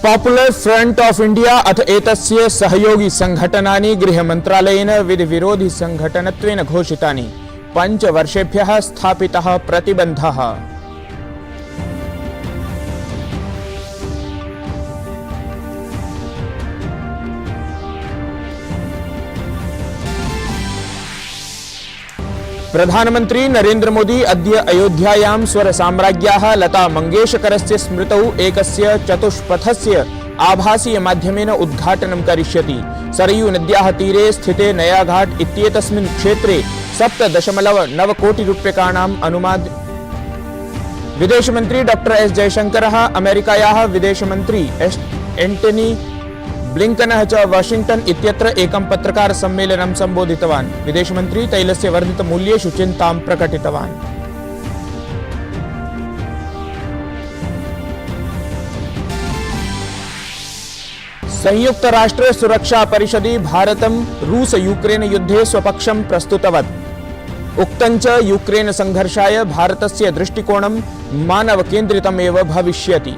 Popular front of India अथ एतस्य सहयोगी संघटनानि गृहमन्त्रालयेन विधिविरोधि संघटनत्वेन घोषितानि। 5 वर्षेभ्यः स्थापितः प्रतिबन्धः। प्रधानमंत्री नरेंद्र मोदी अद्य अयोध्यायां स्वरसाम्राज्ञ्याः लता मंगेशकरस्य स्मृतौ एकस्य चतुष्पथस्य आभासीय माध्यमेन उद्घाटनं करिष्यति। सरयू नद्याः तीरे स्थिते नयाघाट इत्येतस्मिन् क्षेत्रे 7.9 कोटि रूप्यकाणाम् अनुमानित। विदेशमन्त्री डॉ एस जयशंकरः अमेरिकायाः विदेशमन्त्री एंटनी ब्लिंकनः च वाशिंगटन इत्यत्र एकं पत्रकार सम्मेलनं संबोधितवान्। विदेशमन्त्री तैलस्य वर्धितमूल्येषु चिन्तां प्रकटितवान्। संयुक्त राष्ट्र सुरक्षा परिषदि भारतं रूस यूक्रेन युद्धे स्वपक्षं प्रस्तुतवत्। उक्तं च यूक्रेन संघर्षाय भारतस्य दृष्टिकोणं मानव केन्द्रितमेव भविष्यति।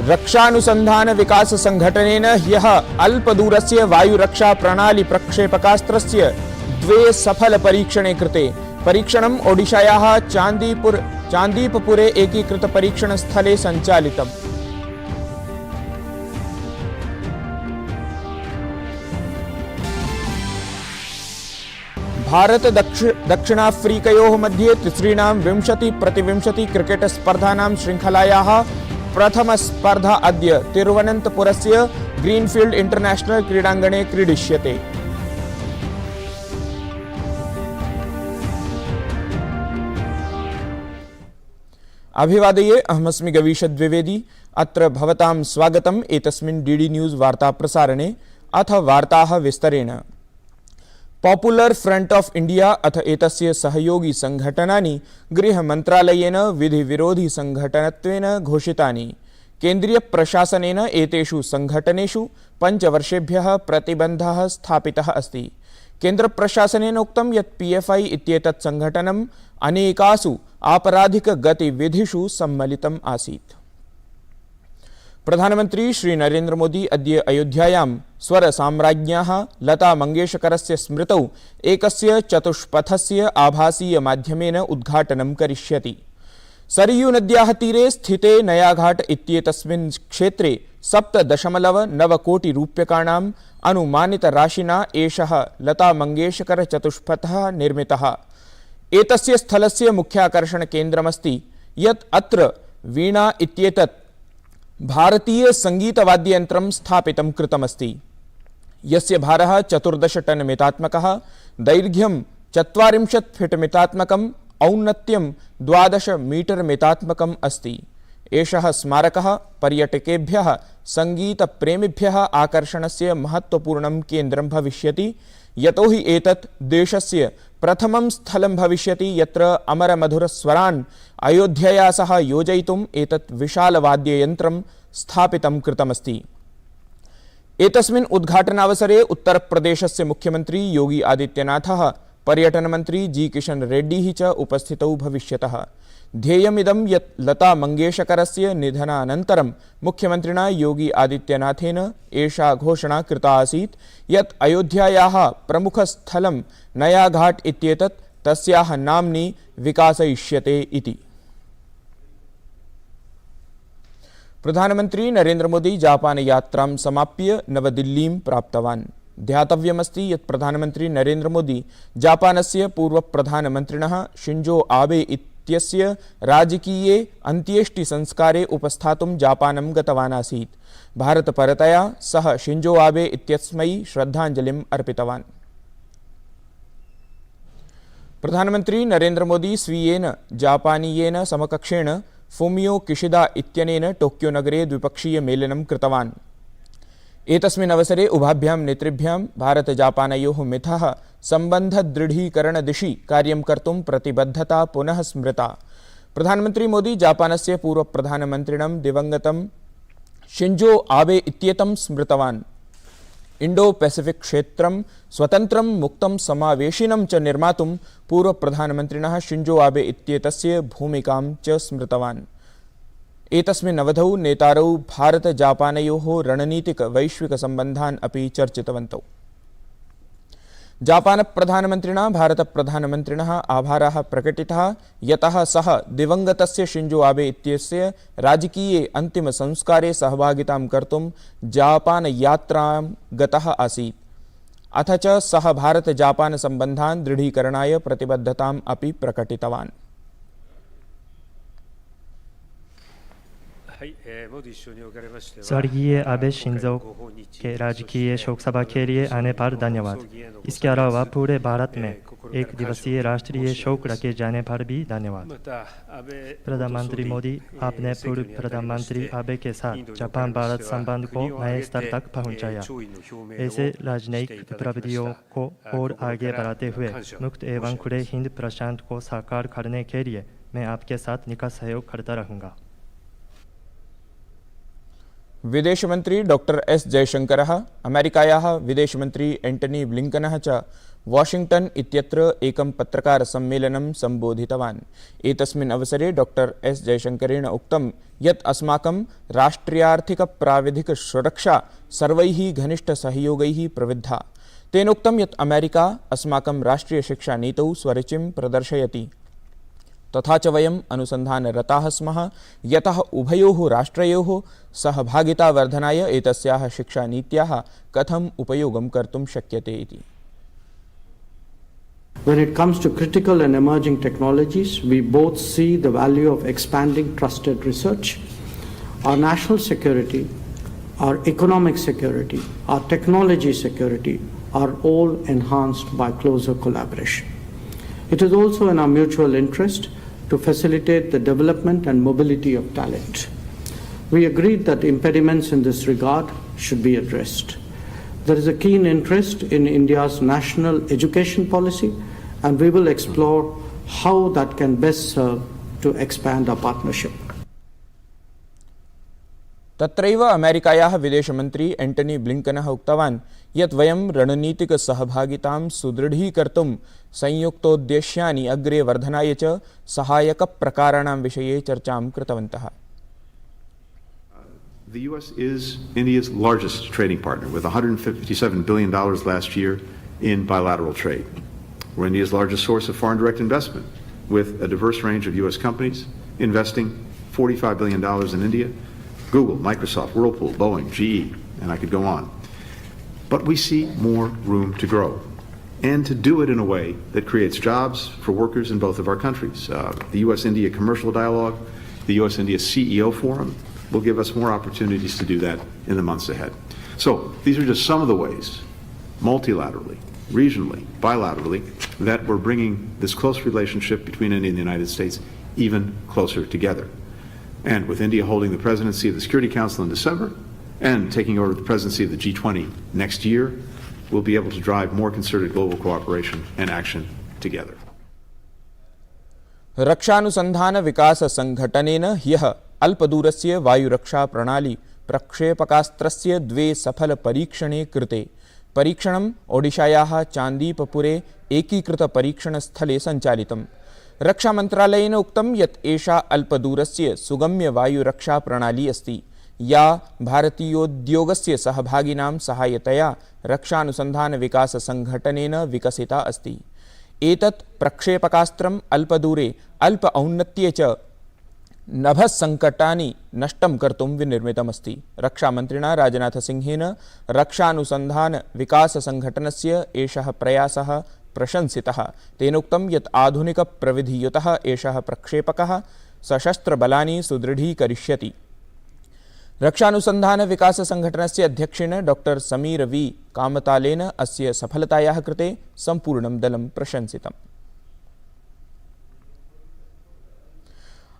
रक्षानुसंधान विकास संघटनेन ह्यः अल्पदूरस्य वायुरक्षा प्रणाली प्रक्षेपकास्त्रस्य 2 सफल परीक्षणे कृते। परीक्षणम् ओडिशायाः चान्दीपपुरे एकीकृत परीक्षण स्थले सञ्चालितम्। भारत दक्षिणाफ्रीकयोः मध्ये तिसृणां 20-20 क्रिकेट स्पर्धानां श्रृंखलायाः प्रथम स्पर्धा अद्य तिरुवनन्तपुरस्य ग्रीनफील्ड इंटरनेशनल क्रीडाङ्गणे क्रीडिष्यते। अभिवादये, अहमस्मि गवीश द्विवेदी। अत्र भवतां स्वागतम् एतस्मिन् डीडी न्यूज़ वार्ता प्रसारणे। अथ वार्ताः विस्तरेण। पॉपुलर फ्रंट ऑफ इंडिया अथ एतस्य सहयोगी संघटनानि गृहमन्त्रालयेन विधिविरोधि संघटनत्वेन घोषितानि। केन्द्रीय प्रशासनेन एतेषु संघटनेषु 5 वर्षेभ्यः प्रतिबन्धः स्थापितः अस्ति। केन्द्र प्रशासनेन उक्तं यत् पीएफआई इत्येतत् संघटनम् अनेकासु आपराधिक गतिविधिषु सम्मिलितम् आसीत्। प्रधानमंत्री श्री नरेंद्र मोदी अद्य अयोध्यायां स्वरसाम्राज्ञ्याः लता मंगेशकरस्य स्मृतौ एकस्य चतुष्पथस्य आभासीय माध्यमेन उद्घाटनं करिष्यति। सरयू नद्याः तीरे स्थिते नयाघाट इत्येतस्मिन् क्षेत्रे 7.9 कोटि रूप्यकाणाम् अनुमानित राशिना एषः लता मंगेशकर चतुष्पथः निर्मितः। एतस्य स्थलस्य मुख्याकर्षण केन्द्रमस्ति यत् अत्र वीणा इत्येतत् भारतीय संगीतवाद्ययन्त्रं स्थापितं कृतमस्ति, यस्य भारः 14 टन मितात्मकः, दैर्घ्यं 40 फीट मितात्मकम्, औन्नत्यं 12 मीटर मितात्मकम् अस्ति। एषः स्मारकः पर्यटकेभ्यः संगीतप्रेमिभ्यः आकर्षणस्य महत्वपूर्णं केन्द्रं भविष्यति, यतोहि एतत् देशस्य प्रथमं स्थलं भविष्यति यत्र अमरमधुरस्वरान् अयोध्यया सह योजयितुम् एतत् विशालवाद्ययन्त्रं स्थापितं कृतमस्ति। एतस्मिन् उद्घाटनावसरे उत्तरप्रदेशस्य मुख्यमंत्री योगी आदित्यनाथः, पर्यटनमंत्री जी किशन रेड्डी च उपस्थितौ भविष्यतः। ध्येयमिदं यत् लता मंगेशकरस्य निधनानन्तरं मुख्यमन्त्रिणा योगी आदित्यनाथेन एषा घोषणा कृता आसीत् यत् अयोध्यायाः प्रमुखस्थलं नयाघाट इत्येतत् तस्याः नाम्नि विकासयिष्यते इति। प्रधानमंत्री नरेंद्र मोदी जापान यात्रां समाप्य नवदिल्लीं प्राप्तवान्। ध्यातव्यमस्ति यत् प्रधानमंत्री नरेंद्र मोदी जापानस्य पूर्वप्रधानमन्त्रिणः शिंजो आबे इत्यस्य राजकीये अन्त्येष्टिसंस्कारे उपस्थातुं जापानं गतवान् आसीत्। भारतपरतया सः शिंजो आबे इत्यस्मै श्रद्धाञ्जलिम् अर्पितवान्। प्रधानमंत्री नरेंद्र मोदी स्वीयेन जापानीयेन समकक्षेण फुमियो किशिदा इत्यनेन टोक्यो नगरे द्विपक्षीय मेलनं कृतवान्। एतस्मिन् अवसरे उभाभ्यां नेतृभ्यां भारत-जापानयोः मिथः सम्बन्धदृढीकरणदिशि कार्यं कर्तुं प्रतिबद्धता पुनः स्मृता। प्रधानमंत्री मोदी जापानस्य पूर्वप्रधानमन्त्रिणं दिवंगतं शिंजो आबे इत्येतं स्मृतवान्। इंडो पैसिफिक क्षेत्रं स्वतन्त्रं मुक्तं समावेशिनं च निर्मातुं पूर्वप्रधानमन्त्रिणः शिंजो आबे इत्येतस्य भूमिकां च स्मृतवान्। एतस्मिन् अवधौ नेतारौ भारत-जापानयोः रणनीतिक-वैश्विकसम्बन्धान् अपि चर्चितवन्तौ। जापानप्रधानमन्त्रिणा भारतप्रधानमन्त्रिणः आभारः प्रकटितः यतः सः दिवङ्गतस्य शिंजो आबे इत्यस्य राजकीये अन्तिमसंस्कारे सहभागितां कर्तुं जापानयात्रां गतः आसीत्। अथ च सः भारत-जापान-सम्बन्धान् दृढीकरणाय प्रतिबद्धताम् अपि प्रकटितवान्। स्वर्गीय आबे शिंजो के राजकीय शोक सभा के लिए आने पर धन्यवाद। इसके अलावा पूरे भारत में एक दिवसीय राष्ट्रीय शोक रखे जाने पर भी धन्यवाद। प्रधानमंत्री मोदी, आपने पूर्व प्रधानमंत्री आबे के साथ जापान भारत संबंध को नए स्तर तक पहुंचाया। ऐसे राजनयिक प्रवृत्तियों को और आगे बढ़ाते हुए मुक्त एवं खुले हिंद प्रशांत को साकार करने के लिए मैं आपके साथ निकट सहयोग करता रहूँगा। विदेशमन्त्री डॉक्टर एस जयशंकरः अमेरिकायाः विदेशमन्त्री एंटनी ब्लिंकनः च वाशिंग्टन इत्यत्र एकं पत्रकारसम्मेलनं सम्बोधितवान्। एतस्मिन् अवसरे डॉक्टर एस जयशंकरेण उक्तं यत् अस्माकं राष्ट्रियार्थिकप्राविधिकसुरक्षा सर्वैः घनिष्ठसहयोगैः प्रवृद्धा। तेनोक्तं यत् अमेरिका अस्माकं राष्ट्रियशिक्षानीतौ स्वरुचिं प्रदर्शयति। तथा च वयम् अनुसन्धानरताः स्मः यतः उभयोः राष्ट्रयोः सहभागितावर्धनाय एतस्याः शिक्षानीत्याः कथम् उपयोगं कर्तुं शक्यते इति। When it comes to critical and emerging technologies, we both see the value of expanding trusted research. Our national security, our economic security, our technology security are all enhanced by closer collaboration. It is also in our mutual interest to facilitate the development and mobility of talent. We agreed that impediments in this regard should be addressed. There is a keen interest in India's national education policy, and we will explore how that can best serve to expand our partnership. तत्रैव अमेरिकायाः विदेशमन्त्री Antony ब्लिंकनः उक्तवान् यत् वयं रणनीतिकसहभागितां सुदृढीकर्तुं संयुक्तोद्देश्यानि अग्रे वर्धनाय च सहायकप्रकाराणां विषये चर्चां कृतवन्तः। The U.S. is India's largest trading partner with $157 billion last year in bilateral trade. We're India's largest source of foreign direct investment with a diverse range of U.S. companies investing $45 billion in India. Google, Microsoft, Whirlpool, Boeing, GE, and I could go on. But we see more room to grow, and to do it in a way that creates jobs for workers in both of our countries. The U.S.-India Commercial Dialogue, the U.S.-India CEO Forum will give us more opportunities to do that in the months ahead. So these are just some of the ways, multilaterally, regionally, bilaterally, that we're bringing this close relationship between India and the United States even closer together. And with India holding the presidency of the Security Council in December and taking over the presidency of the G20 next year, we'll be able to drive more concerted global cooperation and action together. रक्षानुसंधान विकास संघटनेन ह्यः अल्पदूरस्य वायुरक्षा प्रणाली प्रक्षेपकास्त्रस्य द्वे सफल परीक्षणे कृते। परीक्षणम् ओडिशायाः चान्दीपपुरे एकीकृत परीक्षणस्थले सञ्चालितम्। रक्षामन्त्रालयेन उक्तं यत् एषा अल्पदूरस्य सुगम्य वायुरक्षा प्रणाली अस्ति, या भारतीयोद्योगस्य सहभागिनां सहायतया रक्षानुसंधान विकास संघटनेन विकसिता अस्ति। एतत् प्रक्षेपकास्त्रम् अल्पदूरे अल्प औन्नत्ये च नभःसङ्कटानि नष्टं कर्तुं विनिर्मितमस्ति। रक्षामन्त्रिणा राजनाथसिंहेन रक्षानुसंधान विकास संघटनस्य एषः प्रयासः प्रशंसितः। तेनोक्तं यत् आधुनिकप्रविधियुतः एषः प्रक्षेपकः सशस्त्रबलानि सुदृढीकरिष्यति। रक्षानुसंधान विकास संघटनस्य अध्यक्षेण डॉक्टर समीर वी कामतालेन अस्य सफलतायाः कृते सम्पूर्णं दलं प्रशंसितम्।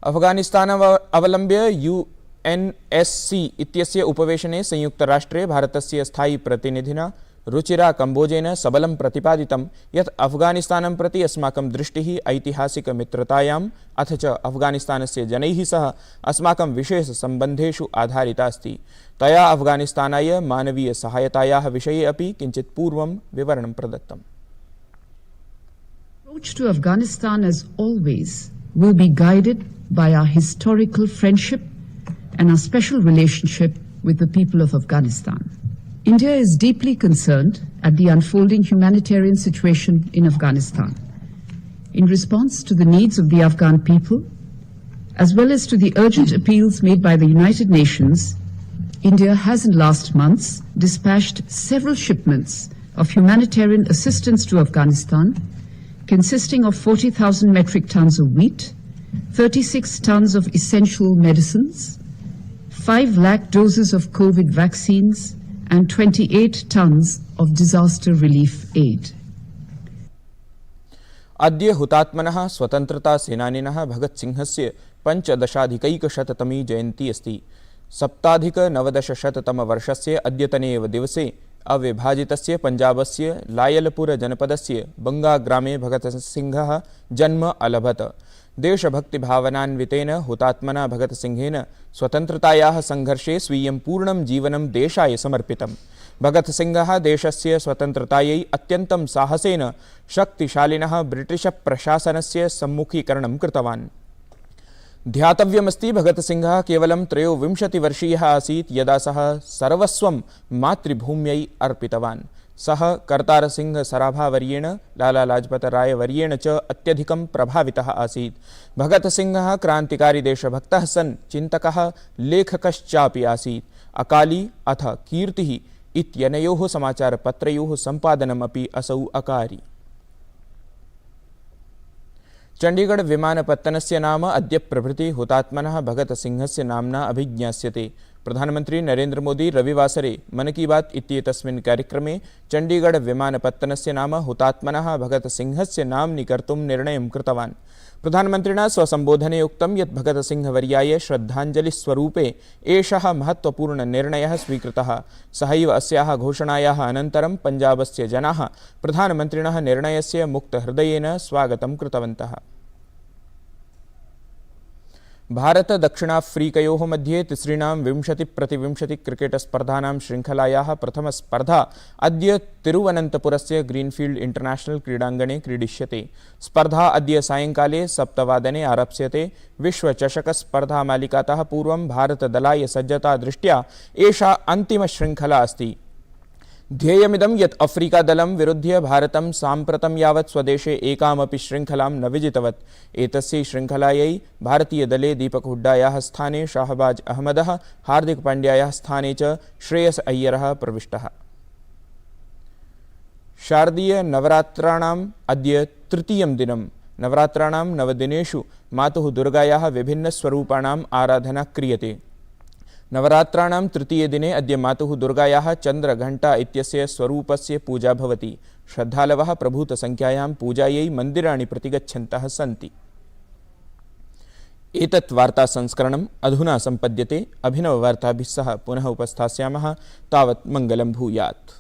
अफगानिस्तानम् अवलम्ब्य यूएनएससी इत्यस्य उपवेशने संयुक्तराष्ट्रे भारतस्य स्थायी प्रतिनिधिना रुचिरा कम्बोजेन सबलं प्रतिपादितं यत् अफगानिस्तानं प्रति अस्माकं दृष्टिः ऐतिहासिकमित्रतायाम् अथ च अफगानिस्तानस्य जनैः सह अस्माकं विशेषसम्बन्धेषु आधारिता अस्ति। तया अफगानिस्तानाय मानवीयसहायतायाः विषये अपि किञ्चित् पूर्वं विवरणं प्रदत्तम्। Approach to Afghanistan, as always, will be guided by our historical friendship and our special relationship with the people of Afghanistan. India is deeply concerned at the unfolding humanitarian situation in Afghanistan. In response to the needs of the Afghan people, as well as to the urgent appeals made by the United Nations, India has in last months dispatched several shipments of humanitarian assistance to Afghanistan, consisting of 40,000 metric tons of wheat, 36 tons of essential medicines, 5 lakh doses of COVID vaccines, and 28 tons of disaster relief aid. अद्य हुतात्मनः स्वतन्त्रतासेनानिनः भगतसिंहस्य 15अधिकैकशततमी जयन्ती अस्ति। 7,990-तमवर्षस्य अद्यतने एव दिवसे अविभाजितस्य पञ्जाबस्य लायलपुरजनपदस्य बङ्गाग्रामे भगतसिंहः जन्म अलभत। देशभक्तिभावनान्वितेन हुतात्मना भगतसिंहेन स्वतन्त्रतायाः सङ्घर्षे स्वीयं पूर्णं जीवनं देशाय समर्पितम्। भगतसिंहः देशस्य स्वतन्त्रतायै अत्यन्तं साहसेन शक्तिशालिनः ब्रिटिश प्रशासनस्य सम्मुखीकरणं कृतवान्। ध्यातव्यमस्ति भगतसिंहः केवलं 23-वर्षीयः आसीत् यदा सः सर्वस्वं मातृभूम्यै अर्पितवान्। सः कर्तारसिंह सराभावर्येण लाला लाजपत रायवर्येण च अत्यधिकं प्रभावितः आसीत्। भगतसिंहः क्रान्तिकारी देशभक्तः सन् चिन्तकः लेखकश्चापि आसीत्। अकाली अथ कीर्तिः इत्यनयोः समाचारपत्रयोः सम्पादनमपि असौ अकारि। चण्डीगढ़ विमानपत्तनस्य नाम अद्य प्रभृति हुतात्मनः भगतसिंहस्य नाम्ना अभिज्ञास्यते। प्रधानमंत्री नरेंद्र मोदी रविवासरे मन की बात इत्येतस्मिन् कार्यक्रमे चण्डीगढ़ विमानपत्तनस्य नाम हुतात्मनः भगतसिंहस्य नाम्नि कर्तुं निर्णयं कृतवान्। प्रधानमन्त्रिणा स्वसम्बोधने उक्तं यत् भगतसिंहवर्याय श्रद्धाञ्जलिस्वरूपे एषः महत्त्वपूर्णनिर्णयः स्वीकृतः। सहैव अस्याः घोषणायाः अनन्तरं पञ्जाबस्य जनाः प्रधानमन्त्रिणः निर्णयस्य मुक्तहृदयेन स्वागतं कृतवन्तः। भारत दक्षिणाफ्रीकयोः मध्ये तिसृणां 20-20 क्रिकेट स्पर्धानां श्रृङ्खलायाः प्रथमस्पर्धा अद्य तिरुवनन्तपुरस्य ग्रीनफील्ड इंटरनेशनल क्रीडाङ्गणे क्रीडिष्यते। स्पर्धा अद्य सायङ्काले 7 आरप्स्यते। विश्वचषकस्पर्धामालिकातः पूर्वं भारतदलाय सज्जतादृष्ट्या एषा अन्तिमशृङ्खला अस्ति। ध्येयमिदं यत् अफ्रीकादलं विरुध्य भारतं साम्प्रतं यावत् स्वदेशे एकामपि शृङ्खलां न विजितवत्। एतस्यै शृङ्खलायै भारतीयदले दीपक हुड्डायाः स्थाने शाहबाज अहमदः, हार्दिक पाण्ड्यायाः स्थाने च श्रेयस अय्यरः प्रविष्टः। शारदीय नवरात्राणाम् अद्य तृतीयं दिनं। नवरात्राणां नवदिनेषु मातुः दुर्गायाः विभिन्नस्वरूपाणाम् आराधना क्रियते। नवरात्राणां तृतीये दिने अद्य मातुः दुर्गायाः चन्द्रघण्टा इत्यस्य स्वरूपस्य पूजा भवति। श्रद्धालवः प्रभूतसंख्यायां पूजायै मन्दिराणि प्रति गच्छन्तः सन्ति। एतत् वार्तासंस्करणम् अधुना सम्पद्यते। अभिनववार्ताभिः सह पुनः उपस्थास्यामः। तावत् मङ्गलं भूयात्।